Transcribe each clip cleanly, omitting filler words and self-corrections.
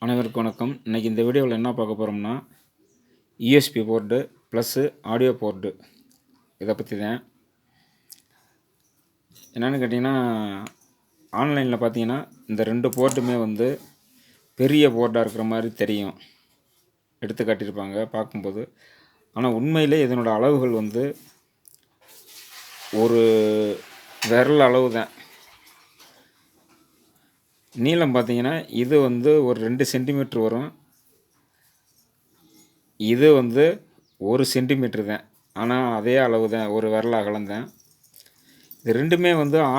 அனைவருக்கும் வணக்கம். இன்றைக்கி இந்த வீடியோவில் என்ன பார்க்க போகிறோம்னா, USB board plus audio board இதை பற்றி தான். என்னென்னு கேட்டிங்கன்னா, ஆன்லைனில் பார்த்தீங்கன்னா இந்த 2 போர்ட்டுமே பெரிய போர்டாக இருக்கிற மாதிரி தெரியும், எடுத்து காட்டியிருப்பாங்க பார்க்கும்போது. ஆனால் உண்மையிலே இதனோட அளவுகள் ஒரு விரல் அளவு தான். நீளம் பார்த்தீங்கன்னா இது ஒரு 2 சென்டிமீட்ரு வரும், இது 1 சென்டிமீட்ரு தான். ஆனால் அதே அளவு தான், ஒரு விரல் அகலம் தான். இது ரெண்டுமே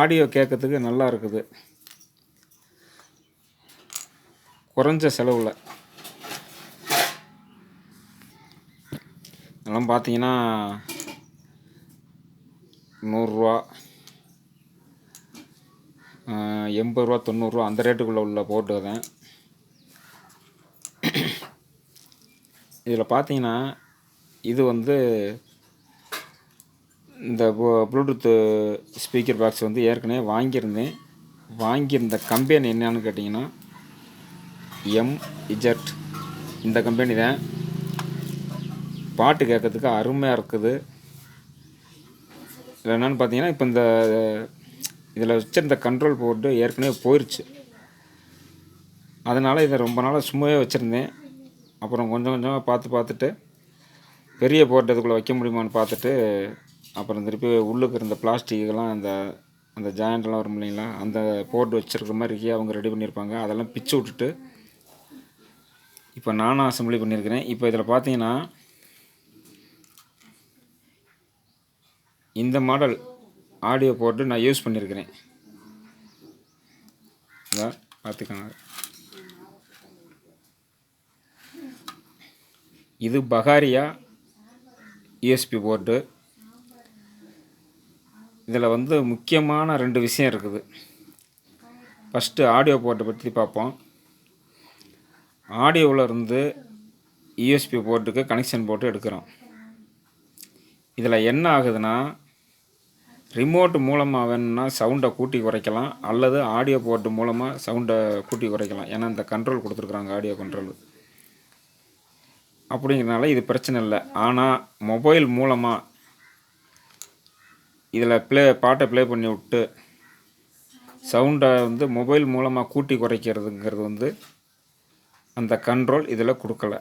ஆடியோ கேட்கறதுக்கு நல்லா இருக்குது, குறைஞ்ச செலவில். இதெல்லாம் பார்த்தீங்கன்னா 100 ரூபா 80 90 அந்த ரேட்டுக்குள்ளே உள்ள போர்டு தான். இதில் பார்த்தீங்கன்னா இது இந்த ப்ளூடூத்து ஸ்பீக்கர் பாக்ஸ் ஏற்கனவே வாங்கியிருந்த கம்பெனி என்னன்னு கேட்டிங்கன்னா எம்இஜெட் இந்த கம்பெனி தான். பாட்டு கேட்கறதுக்கு அருமையாக இருக்குது. இதில் என்னென்னு பார்த்தீங்கன்னா, இப்போ இதில் வச்சுருந்த கண்ட்ரோல் போர்டு ஏற்கனவே போயிடுச்சு. அதனால் இதை ரொம்ப நாளாக சும்மாவே வச்சுருந்தேன். அப்புறம் கொஞ்சம் கொஞ்சமாக பார்த்துட்டு பெரிய போர்டு இதுக்குள்ளே வைக்க முடியுமான்னு பார்த்துட்டு, அப்புறம் திருப்பி உள்ளுக்கு இருந்த பிளாஸ்டிக்கெல்லாம் அந்த ஜாயிண்ட்லாம் வரும் இல்லைங்களா, அந்த போர்டு வச்சுருக்கிற மாதிரி அவங்க ரெடி பண்ணியிருப்பாங்க. அதெல்லாம் பிச்சு விட்டுட்டு இப்போ நானும் அசம்பிளி பண்ணியிருக்கிறேன். இப்போ இதில் பார்த்தீங்கன்னா இந்த மாடல் ஆடியோ போர்டு நான் யூஸ் பண்ணியிருக்கிறேன். இதான் பார்த்துக்கோங்க. இது பகாரியா யூஎஸ்பி போர்டு. இதில் முக்கியமான 2 விஷயம் இருக்குது. ஃபஸ்ட்டு ஆடியோ போர்ட்டை பற்றி பார்ப்போம். ஆடியோவில் யூஎஸ்பி போர்ட்டுக்கு கனெக்ஷன் போட்டு எடுக்கிறோம். இதில் என்ன ஆகுதுன்னா, ரிமோட் மூலமாக வேணும்னா சவுண்டை கூட்டி குறைக்கலாம், அல்லது ஆடியோ போர்ட்டு மூலமாக சவுண்டை கூட்டி குறைக்கலாம். ஏன்னா இந்த கண்ட்ரோல் கொடுத்துருக்குறாங்க, ஆடியோ கண்ட்ரோல். அப்படிங்கிறனால இது பிரச்சனை இல்லை. ஆனால் மொபைல் மூலமாக இதில் பாட்டை ப்ளே பண்ணி விட்டு சவுண்டை மொபைல் மூலமாக கூட்டி குறைக்கிறதுங்கிறது அந்த கண்ட்ரோல் இதில் கொடுக்கல,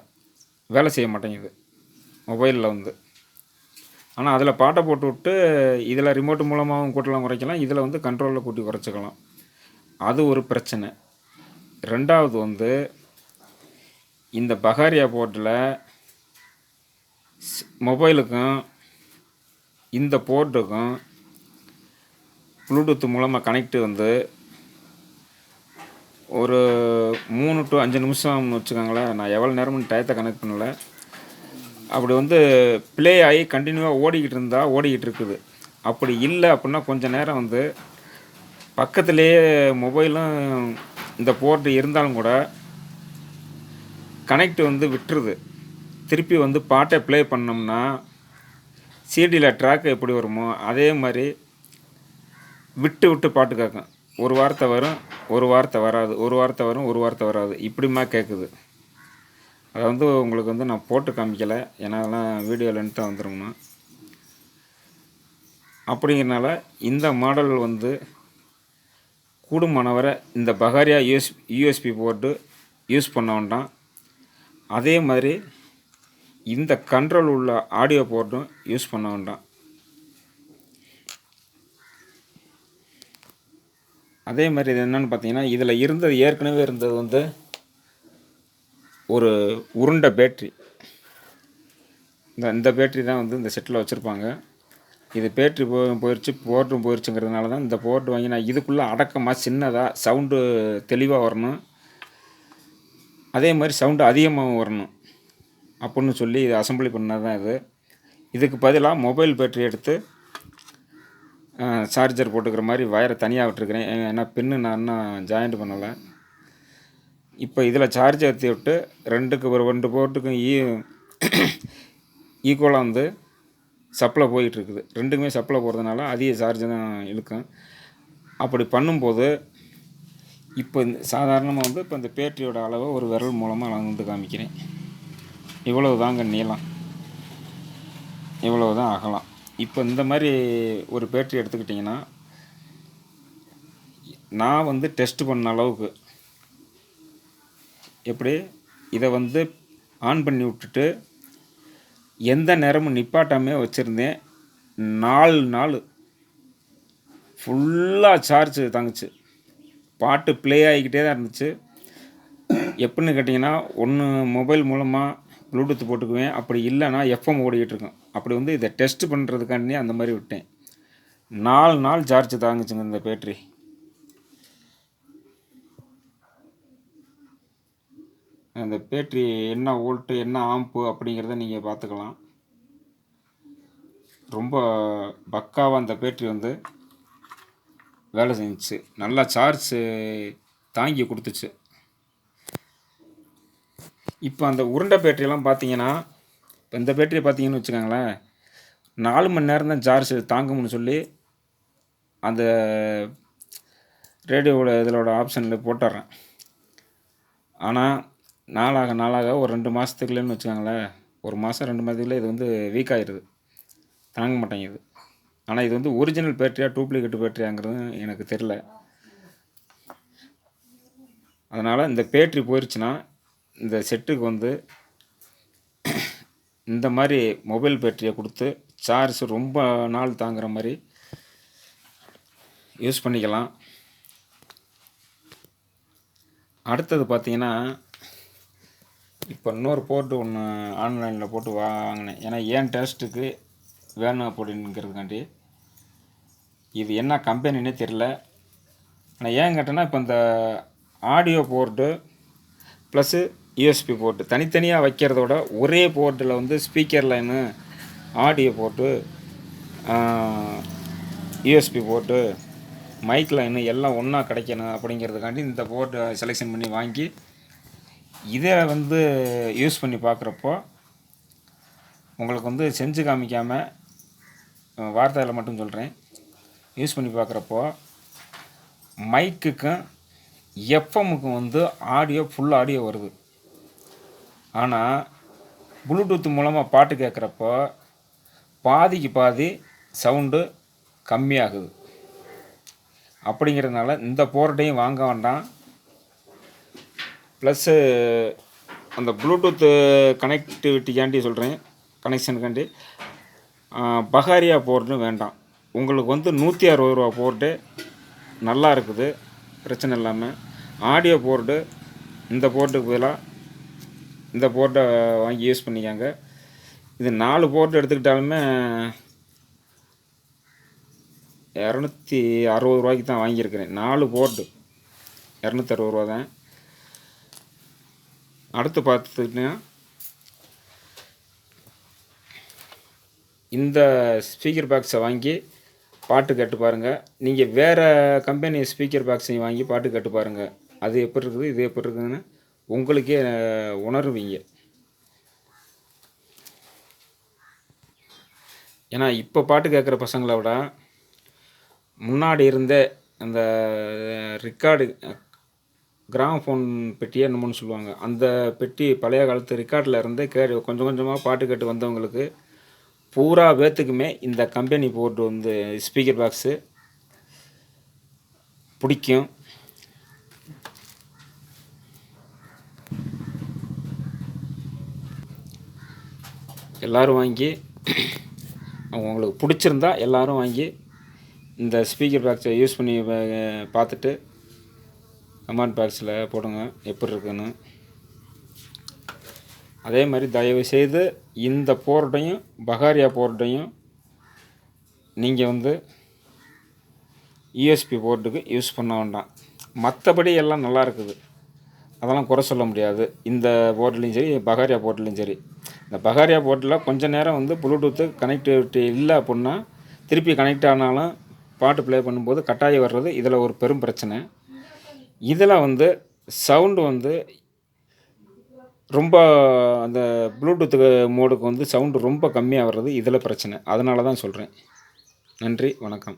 வேலை செய்ய மாட்டேங்குது மொபைலில். ஆனால் அதில் பாட்டை போட்டு விட்டு இதில் ரிமோட் மூலமாகவும் கூட்டலாம் குறைக்கலாம், இதில் கண்ட்ரோலில் கூட்டி குறைச்சிக்கலாம். அது ஒரு பிரச்சனை. ரெண்டாவது இந்த பகாரியா போர்ட்டில் மொபைலுக்கும் இந்த போர்ட்டுக்கும் ப்ளூடூத் மூலமாக கனெக்டு ஒரு 3 to 5 நிமிஷம்னு வச்சுக்கோங்களேன். நான் எவ்வளோ நேரம்னு டயத்தை கனெக்ட் பண்ணலை. அப்படி ப்ளே ஆகி கண்டினியூவாக ஓடிக்கிட்டு இருக்குது. அப்படி இல்லை அப்படின்னா கொஞ்சம் நேரம் பக்கத்துலேயே மொபைலும் இந்த போர்ட்டு இருந்தாலும் கூட கனெக்ட் விட்டுருது. திருப்பி பாட்டை ப்ளே பண்ணோம்னா சிடியில் ட்ராக் எப்படி வருமோ அதே மாதிரி விட்டு பாட்டு கேட்கும். ஒரு வார்த்தை வரும், ஒரு வார்த்தை வராது, ஒரு வார்த்தை வரும், ஒரு வார்த்தை வராது, இப்படிமா கேட்குது. அதை உங்களுக்கு நான் போட்டு காமிக்கலை, ஏன்னா அதெல்லாம் வீடியோ லென்த்தாக வந்துடும்னா. அப்படிங்கிறனால இந்த மாடல் கூடுமானவரை இந்த பகாரியா யூஎஸ்பி போர்டு யூஸ் பண்ண வேண்டாம். அதே மாதிரி இந்த கண்ட்ரோல் உள்ள ஆடியோ போர்டும் யூஸ் பண்ண வேண்டாம். அதே மாதிரி இது என்னென்னு பார்த்தீங்கன்னா, இதில் ஏற்கனவே இருந்தது ஒரு உருண்டை பேட்ரி. இந்த பேட்ரி தான் இந்த செட்டில் வச்சுருப்பாங்க. இது பேட்ரி போயிடுச்சு, போர்ட்டும் போயிடுச்சுங்கிறதுனால தான் இந்த போர்ட் வாங்கி நான் இதுக்குள்ளே அடக்கமாக சின்னதாக சவுண்டு தெளிவாக வரணும், அதே மாதிரி சவுண்டு அதிகமாகவும் வரணும் அப்படின்னு சொல்லி இது அசம்பிளி பண்ணது தான். இதுக்கு பதிலாக மொபைல் பேட்ரி எடுத்து சார்ஜர் போட்டுக்கிற மாதிரி வயரை தனியாக விட்டுருக்கிறேன். ஏன்னா பின்னு நான் இன்னும் ஜாயிண்ட் பண்ணலை. இப்போ இதில் சார்ஜ் ஏற்றி விட்டு 2 போர்ட்டுக்கும் ஈக்குவலாக சப்ளை போயிட்டுருக்குது. ரெண்டுக்குமே சப்ளை போகிறதுனால அதிக சார்ஜ் தான் இழுக்கும். அப்படி பண்ணும்போது இப்போ இந்த சாதாரணமாக வந்து இப்போ இந்த பேட்டரியோட அளவை ஒரு விரல் மூலமாக நான் வந்து காமிக்கிறேன். இவ்வளவு தாங்க நீளம், இவ்வளவு தான் அகலம். இப்போ இந்த மாதிரி ஒரு பேட்டரி எடுத்துக்கிட்டிங்கன்னா நான் வந்து டெஸ்ட் பண்ண அளவுக்கு எப்படி இதை வந்து ஆன் பண்ணி விட்டுட்டு எந்த நேரமும் நிப்பாட்டாமே வச்சுருந்தேன். 4 நாள் ஃபுல்லாக சார்ஜ் தாங்குச்சு. பாட்டு ப்ளே ஆகிக்கிட்டே தான் இருந்துச்சு. எப்படின்னு கேட்டிங்கன்னா, ஒன்று மொபைல் மூலமாக ப்ளூடூத் போட்டுக்குவேன், அப்படி இல்லைன்னா எஃப்எம் ஓடிக்கிட்டு இருக்கும். அப்படி வந்து இதை டெஸ்ட் பண்ணுறதுக்காண்டி அந்த மாதிரி விட்டேன். 4 நாள் சார்ஜ் தாங்குச்சுங்க இந்த பேட்ரி. அந்த பேட்ரி என்ன வோல்ட்டு என்ன ஆம்பு அப்படிங்கிறத நீங்கள் பார்த்துக்கலாம். ரொம்ப பக்காவாக அந்த பேட்ரி வந்து வேலை செஞ்சுச்சு. நல்லா சார்ஜ் தாங்கி கொடுத்துச்சு. இப்போ அந்த உருண்டை பேட்டரியெல்லாம் பார்த்தீங்கன்னா, இப்போ இந்த பேட்டரியை பார்த்தீங்கன்னு வச்சுக்கோங்களேன், 4 மணி நேரம் தான் சார்ஜ் தாங்கும்னு சொல்லி அந்த ரேடியோவோட இதோட ஆப்ஷனில் போட்டுறேன். ஆனால் நாளாக ஒரு 2 மாதத்துக்குள்ளேன்னு வச்சுக்கோங்களேன், 1 மாதம் 2 மாதத்துக்குள்ளே இது வந்து வீக் ஆகிடுது, தாங்க மாட்டேங்குது. ஆனால் இது வந்து ஒரிஜினல் பேட்டரியா டூப்ளிகேட் பேட்டரியாங்கிறது எனக்கு தெரில. அதனால் இந்த பேட்டரி போயிடுச்சுன்னா இந்த செட்டுக்கு வந்து இந்த மாதிரி மொபைல் பேட்டரியை கொடுத்து சார்ஜ் ரொம்ப நாள் தாங்குகிற மாதிரி யூஸ் பண்ணிக்கலாம். அடுத்தது பார்த்திங்கன்னா, இப்போ இன்னொரு போர்ட்டு ஒன்று ஆன்லைனில் போட்டு வாங்கினேன். ஏன்னா ஏன் டேஸ்ட்டுக்கு வேணும் அப்படிங்கிறதுக்காண்டி. இது என்ன கம்பெனின்னே தெரில. ஆனால் ஏன் கேட்டேன்னா, இப்போ இந்த audio port plus USB port தனித்தனியாக வைக்கிறதோட ஒரே போர்ட்டில் வந்து speaker line, audio port, USB port, mic line எல்லாம் ஒன்றா கிடைக்கணும் அப்படிங்கிறதுக்காண்டி இந்த போர்ட்டை செலெக்ஷன் பண்ணி வாங்கி இதை வந்து யூஸ் பண்ணி பார்க்குறப்போ உங்களுக்கு வந்து செஞ்சு காமிக்காமல் வார்த்தையில் மட்டும் சொல்கிறேன். யூஸ் பண்ணி பார்க்குறப்போ மைக்குக்கும் எஃப்எம்முக்கும் வந்து ஆடியோ ஃபுல் ஆடியோ வருது. ஆனால் ப்ளூடூத் மூலமாக பாட்டு கேட்குறப்போ பாதிக்கு பாதி சவுண்டு கம்மியாகுது. அப்படிங்கிறதுனால இந்த போர்ட்டையும் வாங்க வேண்டாம். ப்ளஸ்ஸு அந்த ப்ளூடூத்து கனெக்டிவிட்டிக்காண்டி சொல்கிறேன், கனெக்ஷனுக்காண்டி பகாரியா போர்ட்டும் வேண்டாம். உங்களுக்கு வந்து 160 ரூபா போர்ட்டு நல்லா இருக்குது, பிரச்சனை இல்லாமல். ஆடியோ போர்டு இந்த போர்ட்டுக்கு பதிலாக இந்த போர்ட்டை வாங்கி யூஸ் பண்ணிக்காங்க. இது 4 போர்ட்டு எடுத்துக்கிட்டாலுமே 260 ரூபாய்க்கு தான் வாங்கியிருக்கிறேன். 4 போர்டு 260 ரூபா தான். அடுத்து பார்த்துக்கிட்டிங்கன்னா, இந்த ஸ்பீக்கர் பாக்ஸை வாங்கி பாட்டு கேட்டு பாருங்கள். நீங்கள் வேறு கம்பெனி ஸ்பீக்கர் பாக்ஸையும் வாங்கி பாட்டு கேட்டு பாருங்கள். அது எப்படி இருக்குது இது எப்படி இருக்குதுன்னு உங்களுக்கே உணர்வீங்க. ஏன்னா இப்போ பாட்டு கேட்குற பசங்களை விட முன்னாடி இருந்த அந்த ரெக்கார்டு கிராமஃபோன் பெட்டியே என்னமோன்னு சொல்லுவாங்க, அந்த பெட்டி பழைய காலத்து ரெக்கார்டில் இருந்து கொஞ்சம் கொஞ்சமாக பாட்டு கேட்டு வந்தவங்களுக்கு பூரா பேத்துக்குமே இந்த கம்பெனி போர்டு வந்து ஸ்பீக்கர் பாக்ஸு பிடிக்கும். எல்லோரும் வாங்கி உங்களுக்கு பிடிச்சிருந்தா எல்லோரும் வாங்கி இந்த ஸ்பீக்கர் பாக்ஸை யூஸ் பண்ணி பார்த்துட்டு கமெண்ட் பாக்ஸில் போடுங்க எப்படி இருக்குன்னு. அதே மாதிரி தயவுசெய்து இந்த போர்ட்டையும் பகாரியா போர்ட்டையும் நீங்கள் வந்து யூஎஸ்பி போர்ட்டுக்கு யூஸ் பண்ண வேண்டாம். மற்றபடி எல்லாம் நல்லா இருக்குது, அதெல்லாம் குறை சொல்ல முடியாது. இந்த போர்ட்லேயும் சரி பகாரியா போர்ட்லேயும் சரி. இந்த பகாரியா போர்ட்டில் கொஞ்சம் நேரம் வந்து ப்ளூடூத்து கனெக்டிவிட்டி இல்லை அப்படின்னா திருப்பி கனெக்ட் ஆனாலும் பாட்டு ப்ளே பண்ணும்போது கட்டாயம் வர்றது இதில் ஒரு பெரும் பிரச்சனை. இதில் வந்து சவுண்டு வந்து ரொம்ப அந்த ப்ளூடூத்து மோடுக்கு வந்து சவுண்டு ரொம்ப கம்மியாக வர்றது இதில் பிரச்சனை. அதனால தான் சொல்கிறேன். நன்றி, வணக்கம்.